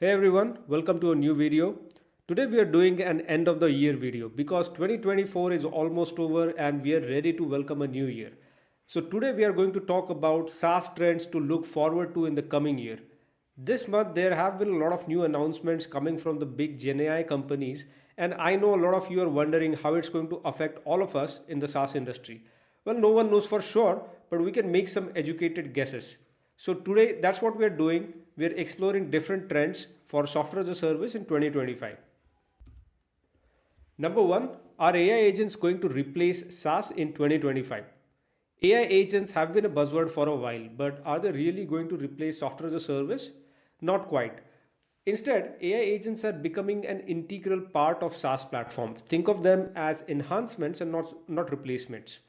Hey everyone, welcome to a new video. Today we are doing an end of the year video because 2024 is almost over and we are ready to welcome a new year. So today we are going to talk about SaaS trends to look forward to in the coming year. This month there have been a lot of new announcements coming from the big GenAI companies, and I know a lot of you are wondering how it's going to affect all of us in the SaaS industry. Well, no one knows for sure, but we can make some educated guesses. So today that's what we are doing. We are exploring different trends for software as a service in 2025. Number one, are AI agents going to replace SaaS in 2025? AI agents have been a buzzword for a while, but are they really going to replace software as a service? Not quite. Instead, AI agents are becoming an integral part of SaaS platforms. Think of them as enhancements and not replacements.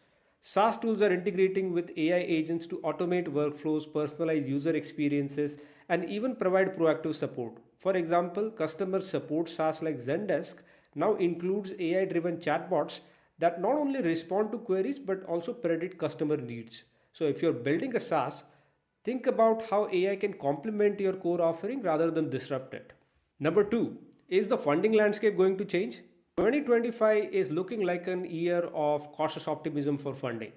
SaaS tools are integrating with AI agents to automate workflows, personalize user experiences, and even provide proactive support. For example, customer support SaaS like Zendesk now includes AI driven chatbots that not only respond to queries but also predict customer needs. So, if you're building a SaaS, think about how AI can complement your core offering rather than disrupt it. Number two, is the funding landscape going to change? 2025 is looking like an year of cautious optimism for funding.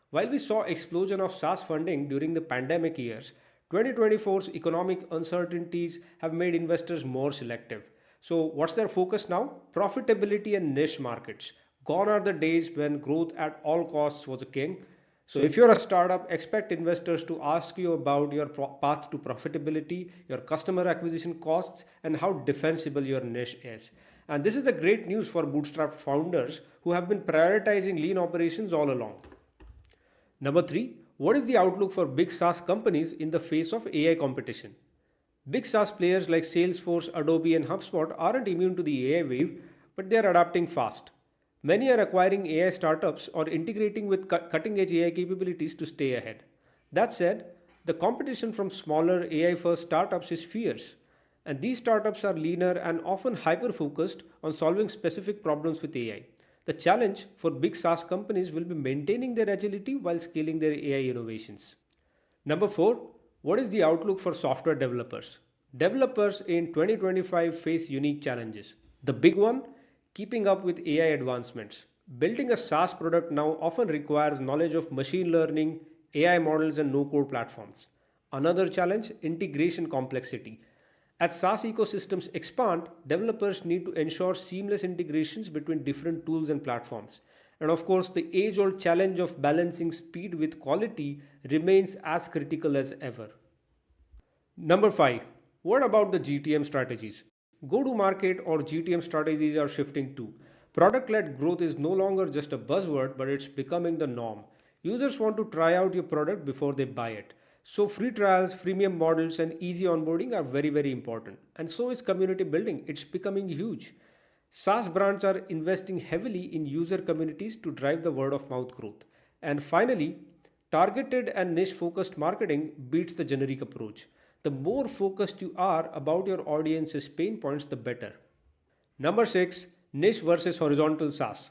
While we saw explosion of SaaS funding during the pandemic years, 2024's economic uncertainties have made investors more selective. So what's their focus now? Profitability and niche markets. Gone are the days when growth at all costs was a king. So if you're a startup, expect investors to ask you about your path to profitability, your customer acquisition costs, and how defensible your niche is. And this is a great news for bootstrap founders who have been prioritizing lean operations all along. Number three, what is the outlook for big SaaS companies in the face of AI competition? Big SaaS players like Salesforce, Adobe, and HubSpot aren't immune to the AI wave, but they are adapting fast. Many are acquiring AI startups or integrating with cutting edge AI capabilities to stay ahead. That said, the competition from smaller AI first startups is fierce, and these startups are leaner and often hyper focused on solving specific problems with AI. The challenge for big SaaS companies will be maintaining their agility while scaling their AI innovations. Number four, what is the outlook for software developers? Developers in 2025 face unique challenges. The big one, keeping up with AI advancements. Building a SaaS product now often requires knowledge of machine learning, AI models, and no code platforms. Another challenge, integration complexity. As SaaS ecosystems expand, developers need to ensure seamless integrations between different tools and platforms. And of course, the age old challenge of balancing speed with quality remains as critical as ever. Number five, what about the GTM strategies? Go to market or GTM strategies are shifting too. Product led growth is no longer just a buzzword, but it's becoming the norm. Users want to try out your product before they buy it. So, free trials, freemium models, and easy onboarding are very, very important. And so is community building, it's becoming huge. SaaS brands are investing heavily in user communities to drive the word of mouth growth. And finally, targeted and niche focused marketing beats the generic approach. The more focused you are about your audience's pain points, the better. Number six, niche versus horizontal SaaS.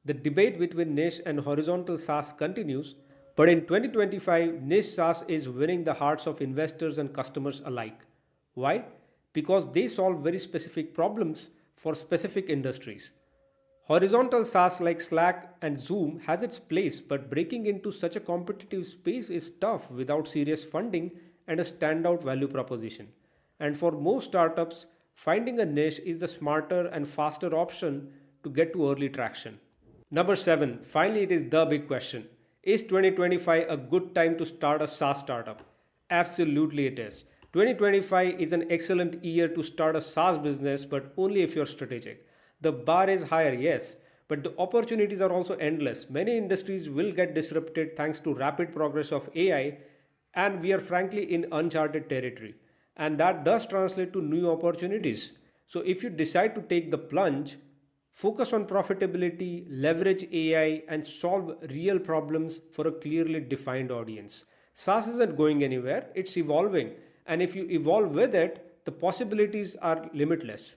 The debate between niche and horizontal SaaS continues, but in 2025, niche SaaS is winning the hearts of investors and customers alike. Why? Because they solve very specific problems for specific industries. Horizontal SaaS like Slack and Zoom has its place, but breaking into such a competitive space is tough without serious funding and a standout value proposition. And for most startups, finding a niche is the smarter and faster option to get to early traction. Number seven, finally, it is the big question. Is 2025 a good time to start a SaaS startup? Absolutely, it is. 2025 is an excellent year to start a SaaS business, but only if you're strategic. The bar is higher, yes, but the opportunities are also endless. Many industries will get disrupted thanks to rapid progress of AI, and we are frankly in uncharted territory. And that does translate to new opportunities. So if you decide to take the plunge, focus on profitability, leverage AI, and solve real problems for a clearly defined audience. SaaS isn't going anywhere, it's evolving. And if you evolve with it, the possibilities are limitless.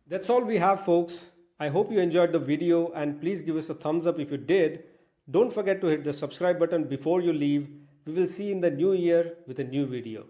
That's all we have, folks. I hope you enjoyed the video and please give us a thumbs up if you did. Don't forget to hit the subscribe button before you leave. We will see you in the new year with a new video.